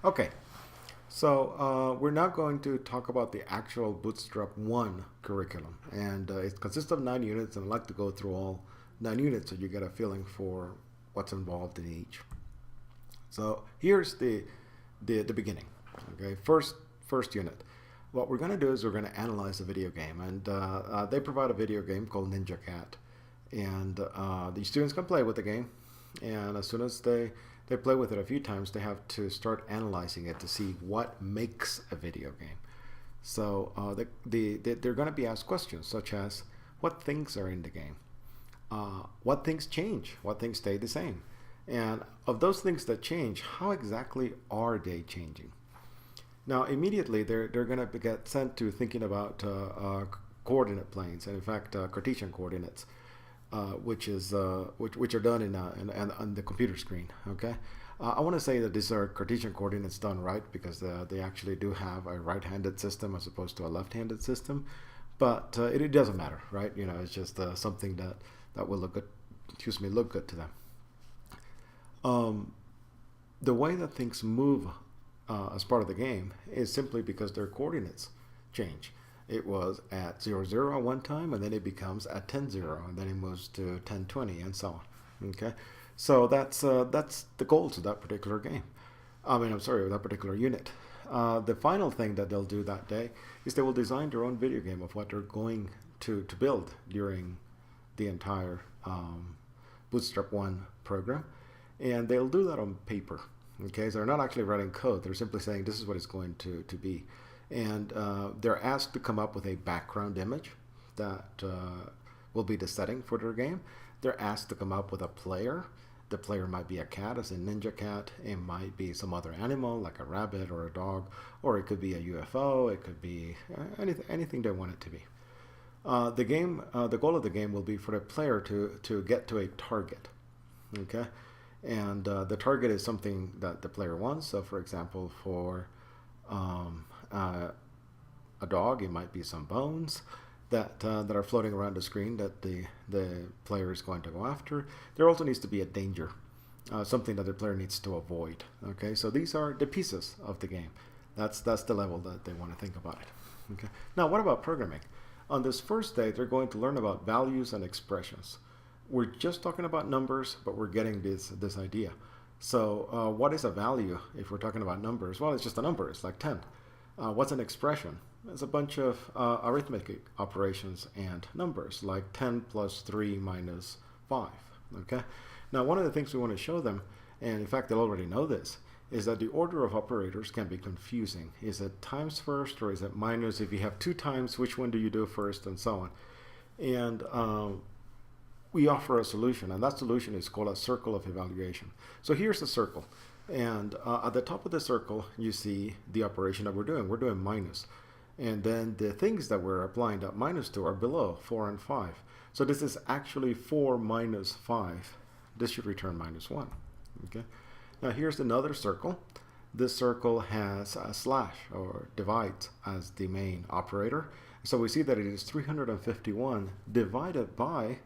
Okay, so we're now going to talk about the actual Bootstrap 1 curriculum. And it consists of 9 units, and I'd like to go through all 9 units so you get a feeling for what's involved in each. So here's the beginning. Okay, first unit. What we're going to do is we're going to analyze a video game, and they provide a video game called Ninja Cat, and the students can play with the game, and as soon as they play with it a few times, they have to start analyzing it to see what makes a video game. So they're going to be asked questions such as what things are in the game, what things change, what things stay the same, and of those things that change, how exactly are they changing? Now, immediately they're going to get sent to thinking about coordinate planes, and in fact, Cartesian coordinates, which are done on the computer screen. Okay, I want to say that these are Cartesian coordinates done right because they actually do have a right-handed system as opposed to a left-handed system, but it doesn't matter, right? You know, it's just something that will look good. Excuse me, look good to them. The way that things move as part of the game is simply because their coordinates change. It was at 0, 0 at one time, and then it becomes at 10, 0, and then it moves to 10, 20, and so on. Okay, so that's the goals of that particular game. I'm sorry, that particular unit. The final thing that they'll do that day is they will design their own video game of what they're going to build during the entire Bootstrap 1 program, and they'll do that on paper. Okay, so they're not actually writing code. They're simply saying this is what it's going to be. And they're asked to come up with a background image that will be the setting for their game. They're asked to come up with a player. The player might be a cat, as in Ninja Cat. It might be some other animal, like a rabbit or a dog, or it could be a UFO. It could be anything they want it to be. The goal of the game will be for the player to get to a target. Okay, and the target is something that the player wants. So, for example, for a dog, it might be some bones that are floating around the screen that the player is going to go after. There also needs to be a danger, something that the player needs to avoid. Okay, so these are the pieces of the game. That's the level that they want to think about it. Okay, now what about programming? On this first day, they're going to learn about values and expressions. We're just talking about numbers, but we're getting this idea. So what is a value if we're talking about numbers? Well, it's just a number. It's like 10. What's an expression? It's a bunch of arithmetic operations and numbers, like 10 plus 3 minus 5. Okay. Now, one of the things we want to show them, and in fact they'll already know this, is that the order of operators can be confusing. Is it times first or is it minus? If you have 2 times, which one do you do first, and so on. And we offer a solution, and that solution is called a circle of evaluation. So here's the circle, and at the top of the circle you see the operation that we're doing. We're doing minus, and then the things that we're applying that minus to are below 4 and 5. So this is actually 4 minus 5. This should return minus 1. Okay. Now here's another circle. This circle has a slash or divides as the main operator. So we see that it is 351 divided by,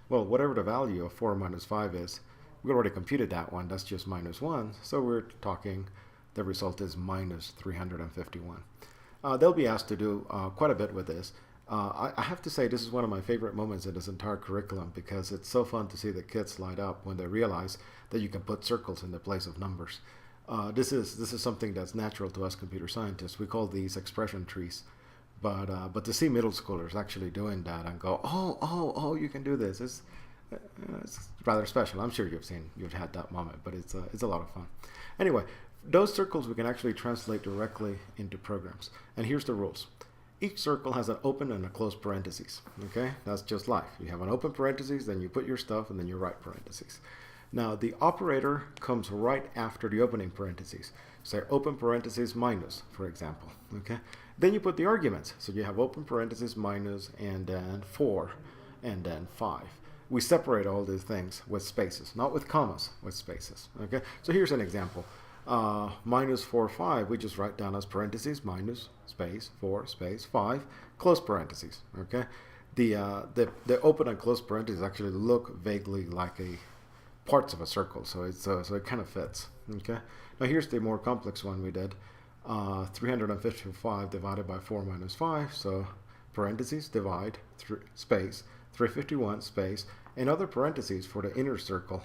well, whatever the value of 4 minus 5 is. We already computed that one. That's just minus 1. So we're talking the result is minus 351. They'll be asked to do quite a bit with this. I have to say this is one of my favorite moments in this entire curriculum because it's so fun to see the kids light up when they realize that you can put circles in the place of numbers. This is something that's natural to us computer scientists. We call these expression trees. But to see middle schoolers actually doing that and go, oh, you can do this, it's rather special. I'm sure you've had that moment, but it's a lot of fun. Anyway, those circles we can actually translate directly into programs. And here's the rules. Each circle has an open and a closed parentheses. Okay, that's just life. You have an open parentheses, then you put your stuff, and then you write parentheses. Now the operator comes right after the opening parentheses. Say open parentheses minus, for example. Okay, then you put the arguments. So you have open parentheses minus, and then 4, and then 5. We separate all these things with spaces, not with commas, with spaces. Okay, so here's an example. Minus 4, 5, we just write down as parentheses, minus, space, 4, space, 5, close parentheses. Okay, the open and close parentheses actually look vaguely like a parts of a circle, so it kind of fits. Okay. Now here's the more complex one we did. 355 divided by 4 minus 5, so parentheses, divide, space, 351 space, and other parentheses for the inner circle,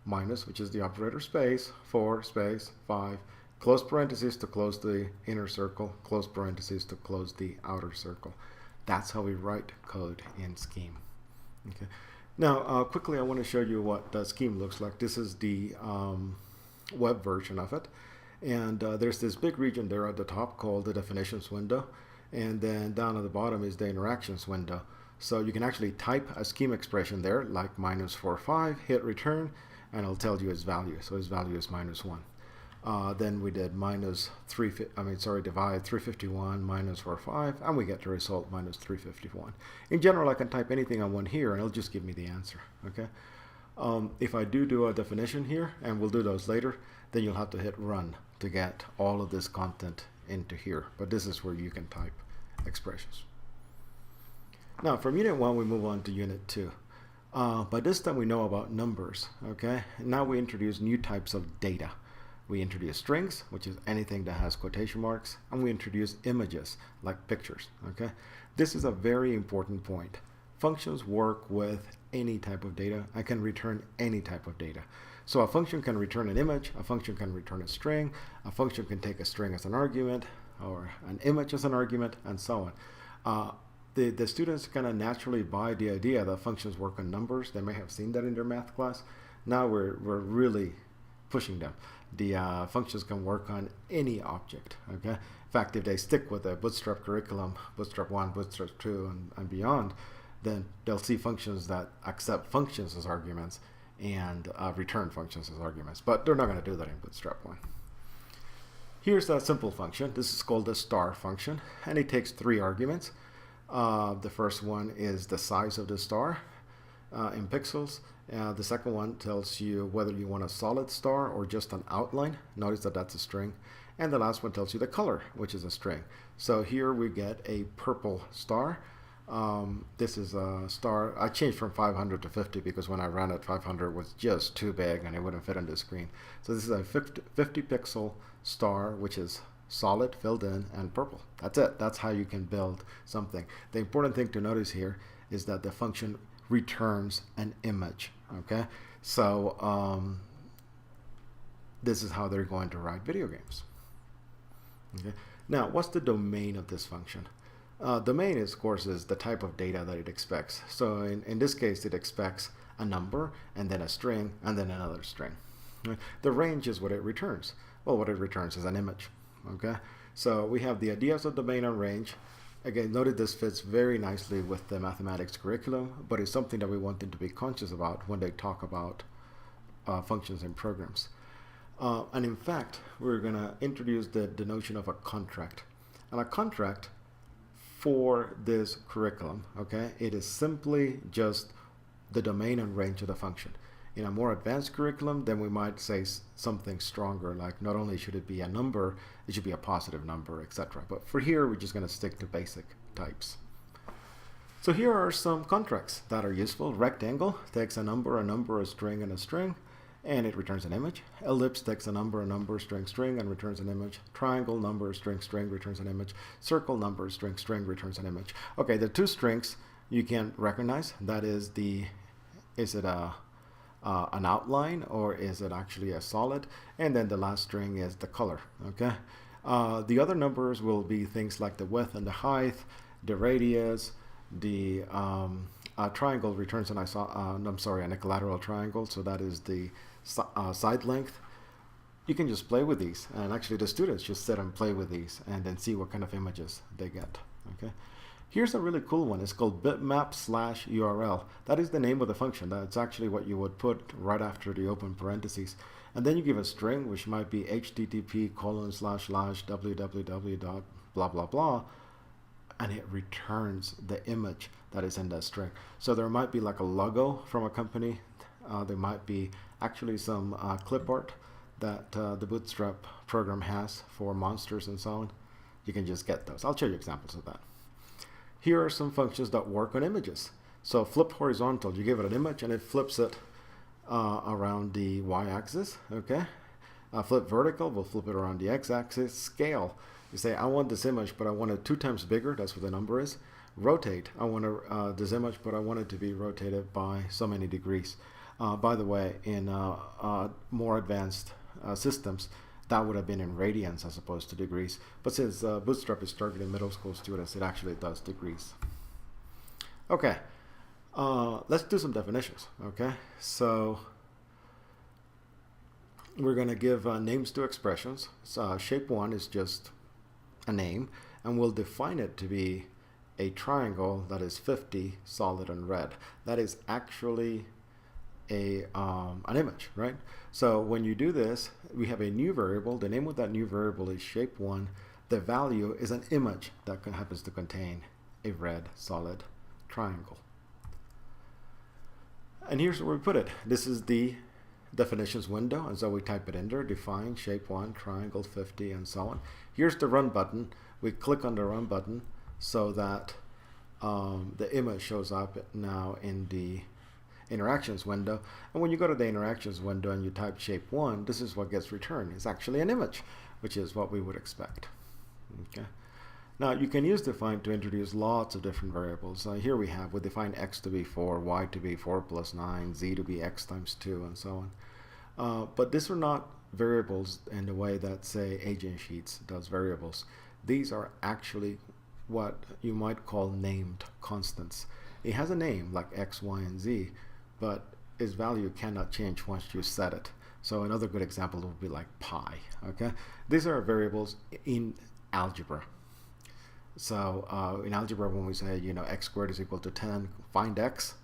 minus, which is the operator space, 4 space, 5, close parentheses to close the inner circle, close parentheses to close the outer circle. That's how we write code in Scheme. Okay. Now, quickly, I want to show you what Scheme looks like. This is the web version of it. And there's this big region there at the top called the definitions window. And then down at the bottom is the interactions window. So you can actually type a Scheme expression there, like -45, hit return, and it'll tell you its value. So its value is -1. Then we did divide 351 minus 45, and we get the result -351. In general, I can type anything I want here, and it'll just give me the answer. Okay. If I do a definition here, and we'll do those later, then you'll have to hit run to get all of this content into here. But this is where you can type expressions. Now, from Unit 1, we move on to Unit 2. By this time, we know about numbers. Okay. Now we introduce new types of data. We introduce strings, which is anything that has quotation marks, and we introduce images, like pictures. Okay. This is a very important point. Functions work with any type of data and can return any type of data. So a function can return an image, a function can return a string, a function can take a string as an argument, or an image as an argument, and so on. The students kind of naturally buy the idea that functions work on numbers. They may have seen that in their math class. Now we're really pushing them. The functions can work on any object. Okay. In fact, if they stick with the Bootstrap curriculum, Bootstrap 1, Bootstrap 2, and beyond, then they'll see functions that accept functions as arguments and return functions as arguments. But they're not going to do that in Bootstrap 1. Here's a simple function. This is called the star function, and it takes 3 arguments. The first one is the size of the star in pixels. The second one tells you whether you want a solid star or just an outline. Notice that that's a string. And the last one tells you the color, which is a string. So here we get a purple star. This is a star. I changed from 500 to 50 because when I ran it, 500 was just too big and it wouldn't fit on the screen. So this is a 50 pixel star, which is solid, filled in, and purple. That's it. That's how you can build something. The important thing to notice here is that the function returns an image. Okay, so this is how they're going to write video games. Okay, now what's the domain of this function? Domain, is, of course, is the type of data that it expects. So in this case, it expects a number, and then a string, and then another string. Okay? The range is what it returns. Well, what it returns is an image. Okay, so we have the ideas of domain and range. Again, notice this fits very nicely with the mathematics curriculum, but it's something that we want them to be conscious about when they talk about functions and programs. And in fact, we're going to introduce the notion of a contract. And a contract for this curriculum, okay, it is simply just the domain and range of the function. In a more advanced curriculum, then we might say something stronger, like not only should it be a number, it should be a positive number, etc. But for here, we're just going to stick to basic types. So here are some contracts that are useful. Rectangle takes a number, a string, and a string, and it returns an image. Ellipse takes a number, string, string, and returns an image. Triangle, number, string, string, returns an image. Circle, number, string, string, returns an image. Okay, the 2 strings you can recognize. That is is it an outline, or is it actually a solid? And then the last string is the color. Okay. The other numbers will be things like the width and the height, the radius. The triangle returns an equilateral triangle, so that is the side length. You can just play with these, and actually the students just sit and play with these and then see what kind of images they get. Okay. Here's a really cool one. It's called bitmap/URL. That is the name of the function. That's actually what you would put right after the open parentheses. And then you give a string, which might be http://www. blah, blah, blah, and it returns the image that is in that string. So there might be like a logo from a company. There might be actually some clip art that the Bootstrap program has for monsters and so on. You can just get those. I'll show you examples of that. Here are some functions that work on images. So flip horizontal, you give it an image and it flips it around the y-axis. Okay. Flip vertical, we'll flip it around the x-axis. Scale, you say I want this image but I want it 2 times bigger, that's what the number is. Rotate, I want this image but I want it to be rotated by so many degrees. By the way, in more advanced systems, that would have been in radians as opposed to degrees. But since Bootstrap is targeting middle school students, it actually does degrees. Okay, let's do some definitions. Okay, so we're going to give names to expressions. So, shape 1 is just a name, and we'll define it to be a triangle that is 50, solid, and red. That is actually an image, right? So when you do this, we have a new variable. The name of that new variable is shape1. The value is an image that happens to contain a red solid triangle. And here's where we put it. This is the definitions window, and so we type it in there, define shape1, triangle 50, and so on. Here's the run button. We click on the run button so that the image shows up now in the interactions window. And when you go to the interactions window and you type shape1, this is what gets returned. It's actually an image, which is what we would expect. Okay. Now you can use define to introduce lots of different variables. Here we define x to be 4, y to be 4 plus 9, z to be x times 2, and so on. But these are not variables in the way that, say, Agent Sheets does variables. These are actually what you might call named constants. It has a name like x, y, and z, but its value cannot change once you set it. So another good example would be like pi. Okay, these are variables in algebra. So in algebra, when we say, x squared is equal to 10, find x,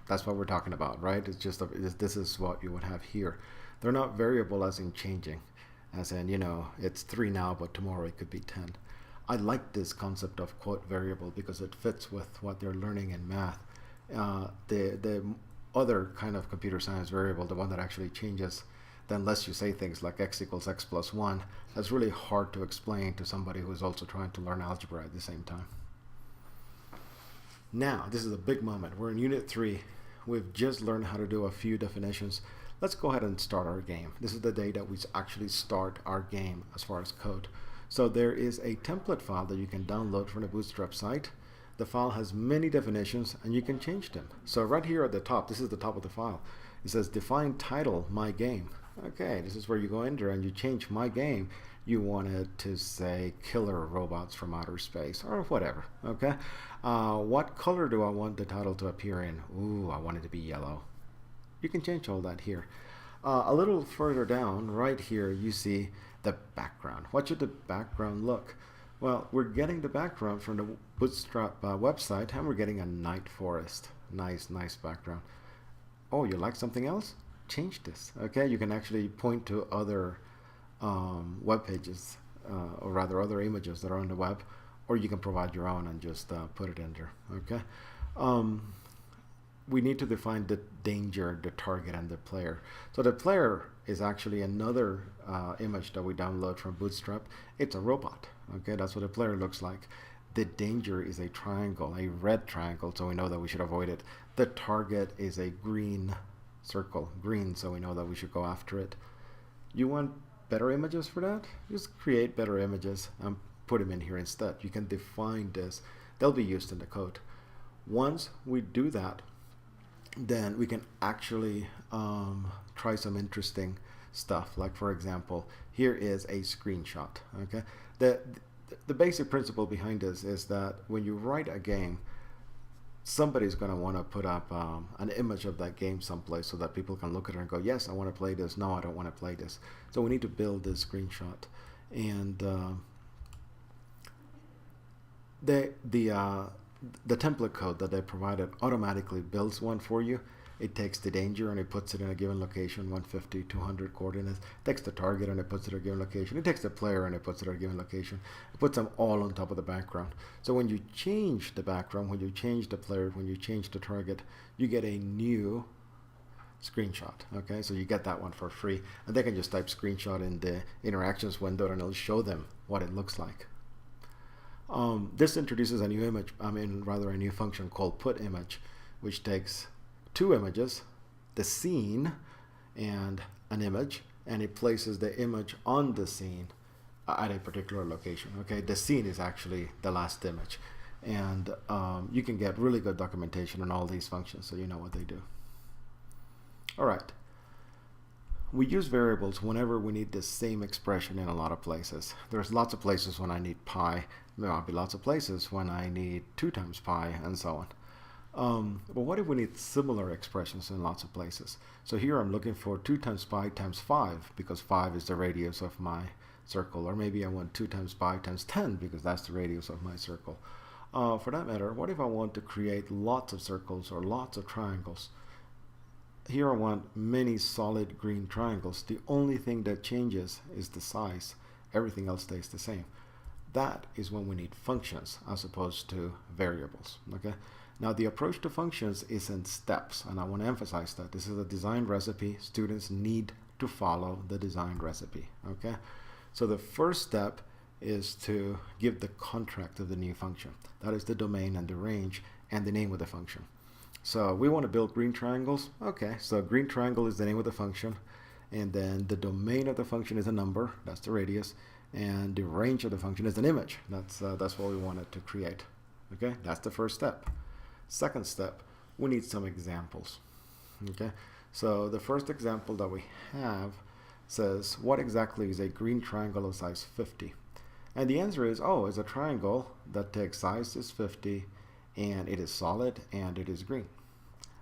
that's what we're talking about, right? It's just this is what you would have here. They're not variable as in changing, as in, it's 3 now, but tomorrow it could be 10. I like this concept of quote variable because it fits with what they're learning in math. The other kind of computer science variable, the one that actually changes, unless you say things like x equals x plus 1, that's really hard to explain to somebody who's also trying to learn algebra at the same time. Now, this is a big moment. We're in Unit 3. We've just learned how to do a few definitions. Let's go ahead and start our game. This is the day that we actually start our game as far as code. So there is a template file that you can download from the Bootstrap site. The file has many definitions and you can change them. So right here at the top, this is the top of the file. It says define title my game. Okay, this is where you go in there and you change my game. You want it to say killer robots from outer space or whatever. Okay, what color do I want the title to appear in? Ooh, I want it to be yellow. You can change all that here. A little further down, right here, you see the background. What should the background look? Well, we're getting the background from the Bootstrap website, and we're getting a night forest. Nice background. Oh, you like something else? Change this. Okay, you can actually point to other web pages, or rather other images that are on the web, or you can provide your own and just put it in there. Okay. We need to define the danger, the target, and the player. So the player is actually another image that we download from Bootstrap. It's a robot. Okay, that's what the player looks like. The danger is a triangle, a red triangle, so we know that we should avoid it. The target is a green circle, green, so we know that we should go after it. You want better images for that? Just create better images and put them in here instead. You can define this. They'll be used in the code. Once we do that, then we can actually try some interesting stuff. Like, for example, here is a screenshot. Okay, the basic principle behind this is that when you write a game, somebody's going to want to put up an image of that game someplace so that people can look at it and go, yes, I want to play this. No, I don't want to play this. So we need to build this screenshot. And the template code that they provided automatically builds one for you. It takes the danger and it puts it in a given location, 150, 200 coordinates. It takes the target and it puts it in a given location. It takes the player and it puts it in a given location. It puts them all on top of the background. So when you change the background, when you change the player, when you change the target, you get a new screenshot. Okay, so you get that one for free. And they can just type screenshot in the interactions window and it'll show them what it looks like. This introduces a new image, a new function called putImage, which takes two images the scene and an image, and it places the image on the scene at a particular location. Okay, the scene is actually the last image, and you can get really good documentation on all these functions so you know what they do. All right. We use variables whenever we need the same expression in a lot of places. There's lots of places when I need pi. There'll be lots of places when I need 2 times pi, and so on. But what if we need similar expressions in lots of places? So here I'm looking for 2 times pi times 5, because 5 is the radius of my circle. Or maybe I want 2 times pi times 10, because that's the radius of my circle. For that matter, what if I want to create lots of circles or lots of triangles? Here I want many solid green triangles. The only thing that changes is the size. Everything else stays the same. That is when we need functions as opposed to variables. Okay. Now the approach to functions is in steps, and I want to emphasize that this is a design recipe. Students need to follow the design recipe. Okay. So the first step is to give the contract of the new function. That is the domain and the range and the name of the function. So we want to build green triangles. Okay, so green triangle is the name of the function, and then the domain of the function is a number, that's the radius, and the range of the function is an image. That's what we wanted to create. Okay, that's the first step. Second step, we need some examples. Okay, so the first example that we have says, what exactly is a green triangle of size 50? And the answer is, oh, it's a triangle that takes size is 50, and it is solid, and it is green.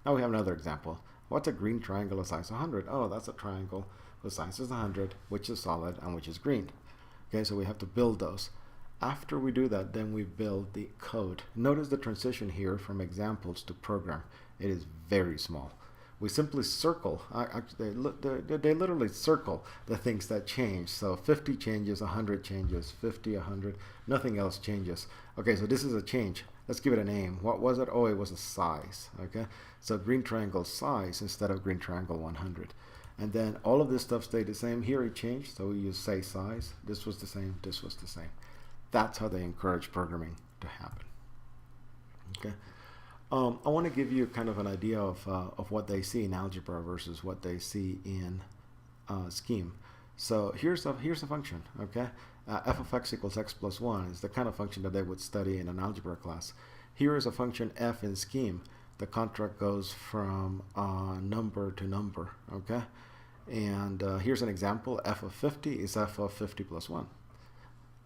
Now we have another example. What's a green triangle of size 100? Oh, that's a triangle whose size is 100, which is solid and which is green. Okay, so we have to build those. After we do that, then we build the code. Notice the transition here from examples to program. It is very small. We simply circle. They literally circle the things that change. So 50 changes, 100 changes, 50, 100, nothing else changes. Okay, so this is a change. Let's give it a name. What was it? Oh, it was a size. Okay, so green triangle size instead of green triangle 100. And then all of this stuff stayed the same. Here it changed, so we use say size. This was the same, this was the same. That's how they encourage programming to happen. Okay. I want to give you kind of an idea of what they see in algebra versus what they see in scheme. So here's a function, okay? F of x equals x plus 1 is the kind of function that they would study in an algebra class. Here is a function f in scheme. The contract goes from number to number, okay? And here's an example. F of 50 is f of 50 plus 1.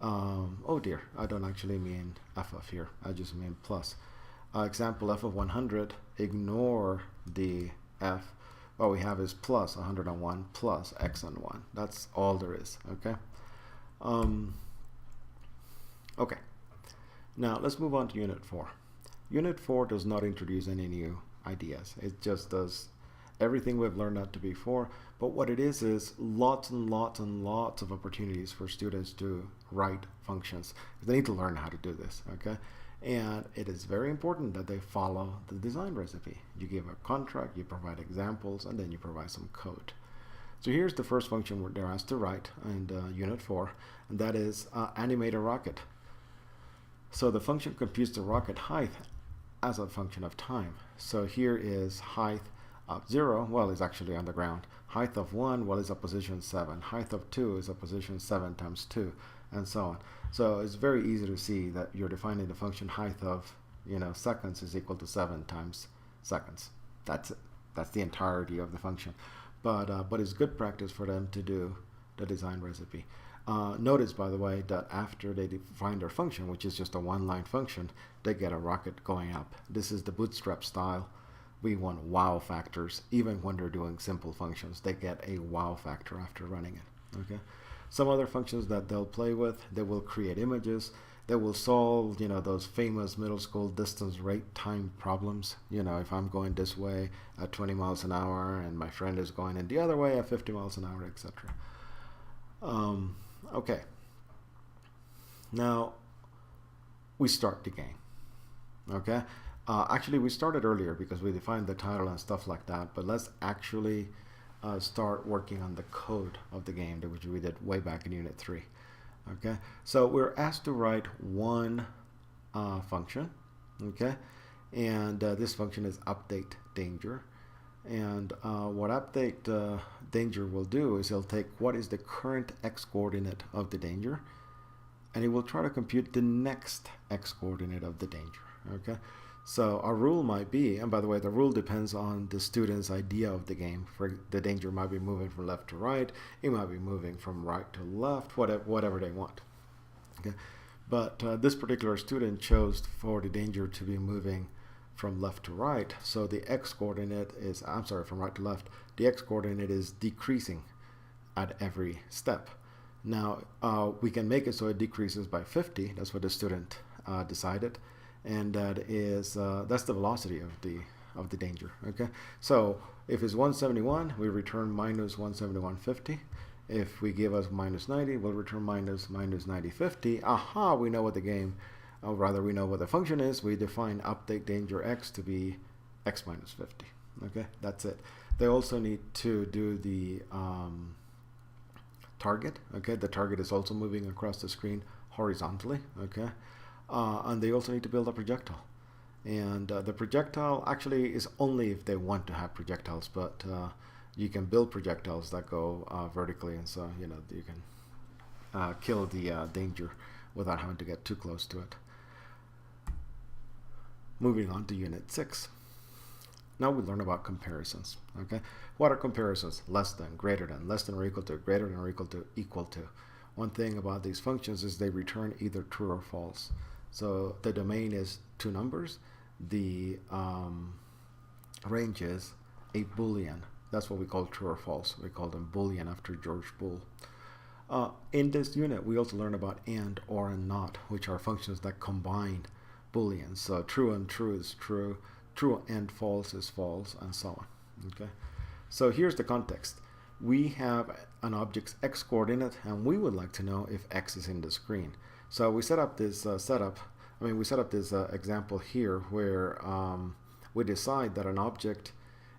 Oh dear, I don't actually mean f of here. I just mean plus. Example f of 100, ignore the f. What we have is plus 101 plus x on 1. That's all there is, okay? Okay, now let's move on to Unit 4. Unit 4 does not introduce any new ideas. It just does everything we've learned out to before, but what it is lots and lots and lots of opportunities for students to write functions. They need to learn how to do this, okay? And it is very important that they follow the design recipe. You give a contract, you provide examples, and then you provide some code. So here's the first function they're asked to write in Unit 4, and that is animate a rocket. So the function computes the rocket height as a function of time. So here is height of 0, well, it's actually on the ground. Height of 1, well, is a position 7. Height of 2 is a position 7 times 2, and so on. So it's very easy to see that you're defining the function height of, seconds is equal to 7 times seconds. That's it. That's the entirety of the function. But it's good practice for them to do the design recipe. Notice, by the way, that after they define their function, which is just a one-line function, they get a rocket going up. This is the bootstrap style. We want wow factors. Even when they're doing simple functions, they get a wow factor after running it. Okay. Some other functions that they'll play with, they will create images. They will solve, those famous middle school distance rate time problems. If I'm going this way at 20 miles an hour and my friend is going in the other way at 50 miles an hour, etc. Okay. Now, we start the game. Okay. Actually, we started earlier because we defined the title and stuff like that, but let's actually start working on the code of the game, which we did way back in Unit 3. Okay, so we're asked to write one function, okay, and this function is update danger, And what update danger will do is it'll take what is the current x coordinate of the danger, and it will try to compute the next x coordinate of the danger. Okay, so our rule might be, and by the way, the rule depends on the student's idea of the game. For the danger might be moving from left to right, it might be moving from right to left, whatever they want. Okay, but this particular student chose for the danger to be moving from left to right, so the x coordinate is, I'm sorry, from right to left, the x coordinate is decreasing at every step. Now we can make it so it decreases by 50. That's what the student decided, and that is that's the velocity of the danger. Okay, so if it's 171, we return minus 171.50. If we give us minus 90, we'll return minus 90.50. Aha, we know what the game, or rather we know what the function is. We define update danger x to be x minus 50. Okay, that's it. They also need to do the target. Okay, the target is also moving across the screen horizontally. Okay, and they also need to build a projectile. And the projectile actually is only if they want to have projectiles, but you can build projectiles that go vertically, and so you can kill the danger without having to get too close to it. Moving on to Unit 6. Now we learn about comparisons. Okay, what are comparisons? Less than, greater than, less than or equal to, greater than or equal to, equal to. One thing about these functions is they return either true or false. So the domain is two numbers. The range is a Boolean. That's what we call true or false. We call them Boolean after George Boole. In this unit, we also learn about and, or, and not, which are functions that combine Booleans. So true and true is true, true and false is false, and so on. Okay. So here's the context. We have an object's x coordinate, and we would like to know if x is in the screen. So we set up this example here where we decide that an object,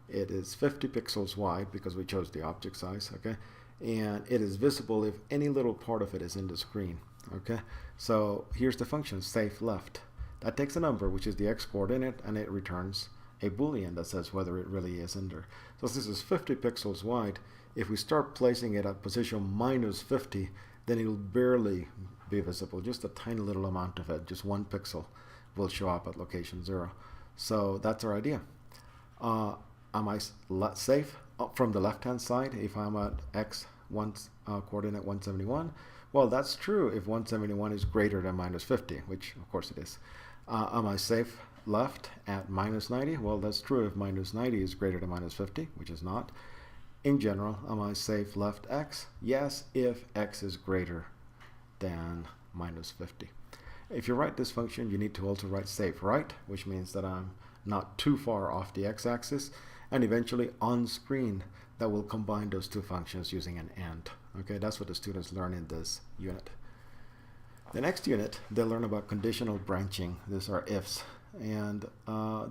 it is 50 pixels wide because we chose the object size, okay, and it is visible if any little part of it is in the screen. Okay, so here's the function safe left. That takes a number, which is the x coordinate, and it returns a Boolean that says whether it really is in there. So since this is 50 pixels wide, if we start placing it at position minus 50, then it'll barely be visible. Just a tiny little amount of it, just 1 pixel, will show up at location 0. So that's our idea. Am I safe from the left-hand side if I'm at x coordinate 171? Well, that's true if 171 is greater than minus 50, which of course it is. Am I safe left at minus 90? Well, that's true if minus 90 is greater than minus 50, which is not. In general, am I safe left x? Yes, if x is greater than minus 50. If you write this function, you need to also write safe right, which means that I'm not too far off the x-axis, and eventually on screen that will combine those two functions using an AND. Okay, that's what the students learn in this unit. The next unit, they learn about conditional branching. These are ifs, and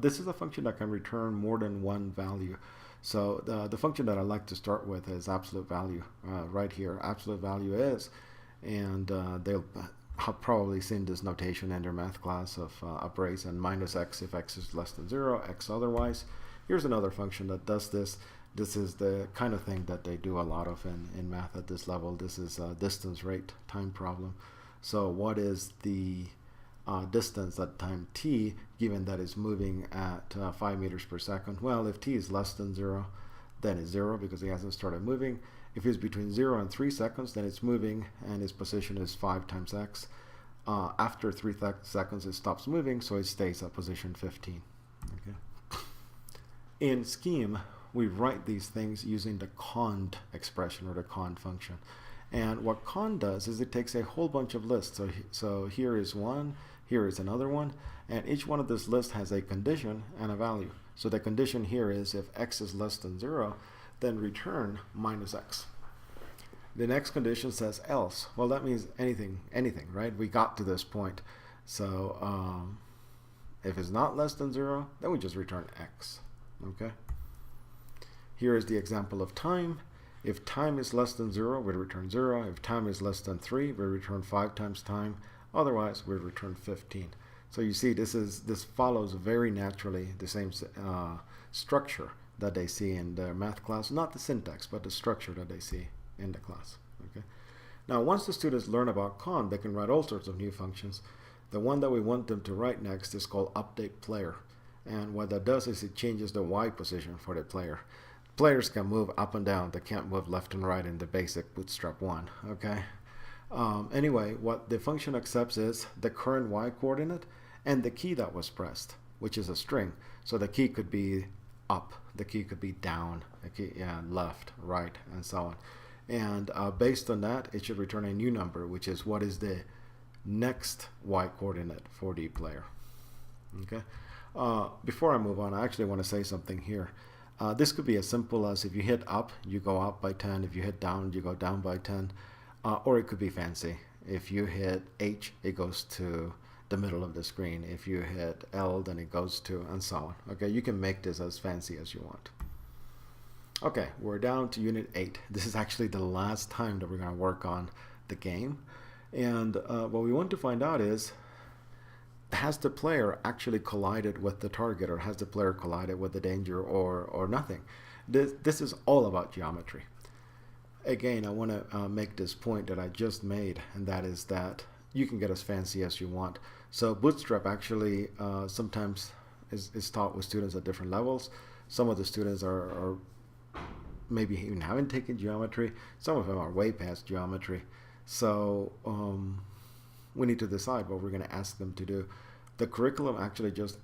this is a function that can return more than one value. So the function that I like to start with is absolute value. Right here, absolute value is, and they'll have probably seen this notation in their math class of a brace and minus x if x is less than 0, x otherwise. Here's another function that does this. This is the kind of thing that they do a lot of in math at this level. This is a distance rate time problem. So what is the distance at time t, given that it's moving at 5 meters per second? Well, if t is less than 0, then it's 0 because it hasn't started moving. If it's between 0 and 3 seconds, then it's moving, and its position is 5 times x. After 3 seconds, it stops moving, so it stays at position 15. Okay. In Scheme, we write these things using the cond expression or the cond function. And what cond does is it takes a whole bunch of lists. So here is one, here is another one, and each one of this list has a condition and a value. So the condition here is if x is less than 0, then return minus x. The next condition says else. Well, that means anything, right? We got to this point. So if it's not less than 0, then we just return x. Okay. Here is the example of time. If time is less than 0, we return 0. If time is less than 3, we return 5 times time. Otherwise, we return 15. So you see, this follows very naturally the same structure that they see in their math class, not the syntax, but the structure that they see in the class. Okay. Now, once the students learn about con, they can write all sorts of new functions. The one that we want them to write next is called update player. And what that does is it changes the Y position for the player. Players can move up and down. They can't move left and right in the basic bootstrap 1. Okay. Anyway, what the function accepts is the current Y coordinate and the key that was pressed, which is a string. So the key could be up, the key could be down, the key, left, right, and so on. And based on that, it should return a new number, which is what is the next Y coordinate for the player. Okay. Before I move on, I actually want to say something here. This could be as simple as if you hit up, you go up by 10. If you hit down, you go down by 10. Or it could be fancy. If you hit H, it goes to the middle of the screen. If you hit L, then it goes to, and so on. Okay, you can make this as fancy as you want. Okay, we're down to Unit 8. This is actually the last time that we're going to work on the game. And what we want to find out is, has the player actually collided with the target, or has the player collided with the danger, or nothing? This is all about geometry. Again, I want to make this point that I just made, and that is that you can get as fancy as you want. So Bootstrap actually sometimes is taught with students at different levels. Some of the students are maybe even haven't taken geometry. Some of them are way past geometry. So we need to decide what we're going to ask them to do. The curriculum actually just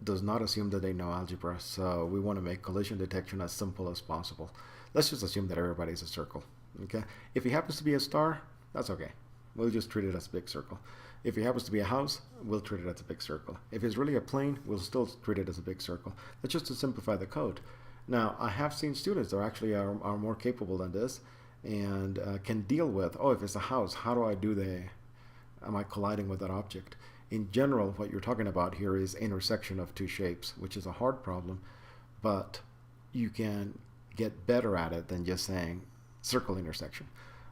does not assume that they know algebra, so we want to make collision detection as simple as possible. Let's just assume that everybody's a circle. Okay? If he happens to be a star, that's okay. We'll just treat it as a big circle. If he happens to be a house, we'll treat it as a big circle. If it's really a plane, we'll still treat it as a big circle. That's just to simplify the code. Now, I have seen students that actually are more capable than this and can deal with, oh, if it's a house, how do I do am I colliding with that object? In general, what you're talking about here is intersection of two shapes, which is a hard problem, but you can get better at it than just saying circle intersection.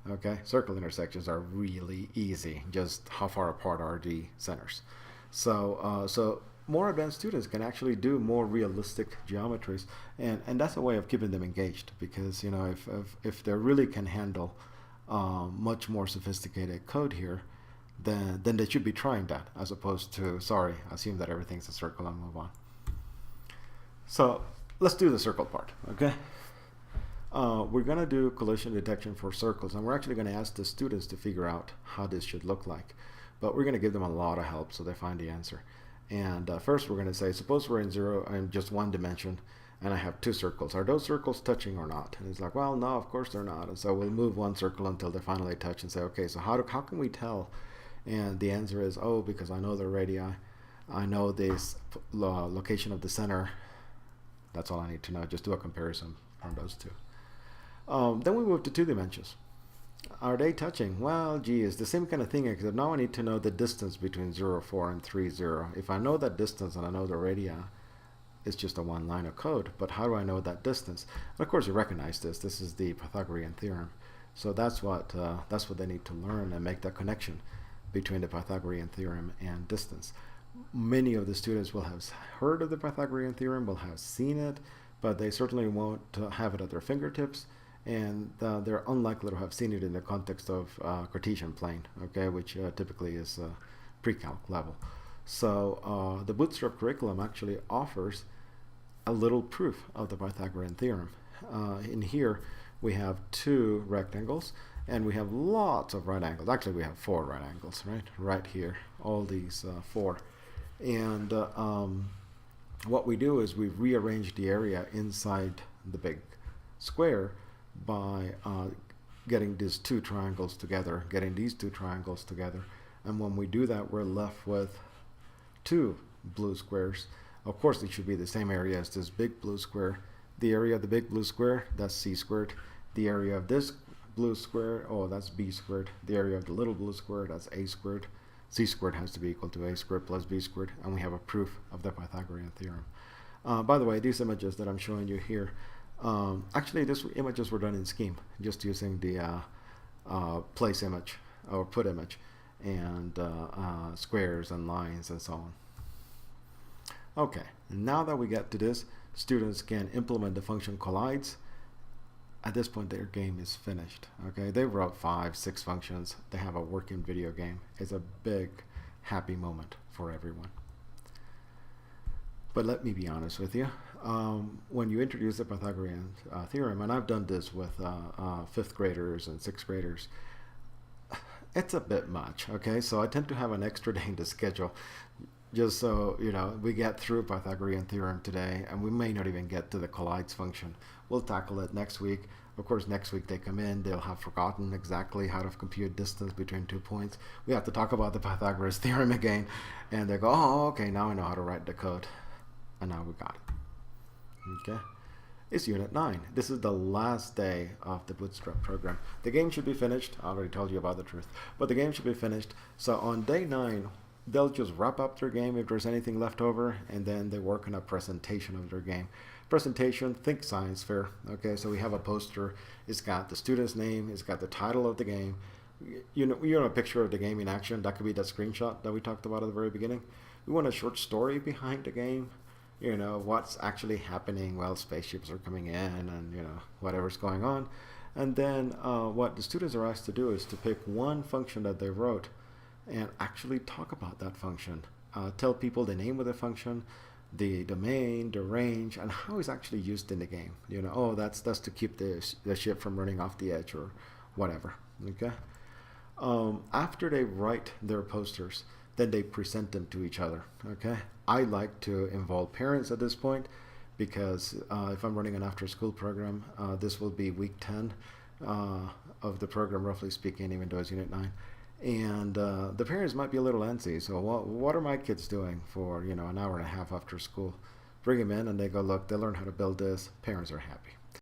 Okay, circle intersections are really easy. Just how far apart are the centers? So more advanced students can actually do more realistic geometries, and that's a way of keeping them engaged, because you know if they really can handle much more sophisticated code here, then they should be trying that, as opposed to, sorry, assume that everything's a circle and move on. So let's do the circle part, okay? We're going to do collision detection for circles, and we're actually going to ask the students to figure out how this should look like. But we're going to give them a lot of help so they find the answer. And first we're going to say, suppose we're in just one dimension, and I have two circles. Are those circles touching or not? And it's like, well, no, of course they're not. And so we'll move one circle until they finally touch and say, okay, so how can we tell? And the answer is, oh, because I know the radii, I know this location of the center. That's all I need to know. Just do a comparison from those two. Then we move to two dimensions. Are they touching? Well, gee, it's the same kind of thing, except now I need to know the distance between 0, 4 and 3, 0. If I know that distance and I know the radii, it's just a one line of code. But how do I know that distance? And of course, you recognize this. This is the Pythagorean theorem. So that's what they need to learn and make that connection between the Pythagorean theorem and distance. Many of the students will have heard of the Pythagorean theorem, will have seen it, but they certainly won't have it at their fingertips, and they're unlikely to have seen it in the context of Cartesian plane, okay, which typically is pre-calc level. So the Bootstrap curriculum actually offers a little proof of the Pythagorean theorem. In here, we have two rectangles, and we have lots of right angles. Actually, we have 4 right angles, right? Right here, all these 4. And what we do is we rearrange the area inside the big square by getting these two triangles together, getting these two triangles together. And when we do that, we're left with 2 blue squares. Of course, it should be the same area as this big blue square. The area of the big blue square, that's c squared. The area of this blue square, oh, that's b squared. The area of the little blue square, that's a squared. C squared has to be equal to a squared plus b squared, and we have a proof of the Pythagorean theorem. By the way, these images that I'm showing you here, actually these images were done in Scheme, just using the place image or put image and squares and lines and so on. Okay, now that we get to this, students can implement the function collides, at this point their game is finished. Okay, they wrote 5-6 functions, they have a working video game. It's a big happy moment for everyone. But let me be honest with you, when you introduce the Pythagorean theorem, and I've done this with 5th graders and 6th graders, it's a bit much. Okay, so I tend to have an extra day in the schedule just so we get through Pythagorean theorem today, and we may not even get to the collides function. We'll tackle it next week. Of course, next week they come in, they'll have forgotten exactly how to compute distance between 2 points. We have to talk about the Pythagoras theorem again, and they go, oh, okay, now I know how to write the code. And now we got it. Okay, it's Unit 9. This is the last day of the Bootstrap program. The game should be finished. I already told you about the truth, but the game should be finished. So on day 9, they'll just wrap up their game if there's anything left over, and then they work on a presentation of their game. Presentation, think science fair. Okay, so we have a poster. It's got the student's name. It's got the title of the game. You know a picture of the game in action. That could be that screenshot that we talked about at the very beginning. We want a short story behind the game. What's actually happening while spaceships are coming in, and whatever's going on. And then what the students are asked to do is to pick one function that they wrote and actually talk about that function. Tell people the name of the function, the domain, the range, and how it's actually used in the game. Oh, that's to keep the ship from running off the edge or whatever. Okay. After they write their posters, then they present them to each other. Okay, I like to involve parents at this point because if I'm running an after-school program, this will be week 10 of the program, roughly speaking, even though it's Unit 9. And the parents might be a little antsy. So what are my kids doing for an hour and a half after school? Bring them in and they go, look, they learn how to build this. Parents are happy.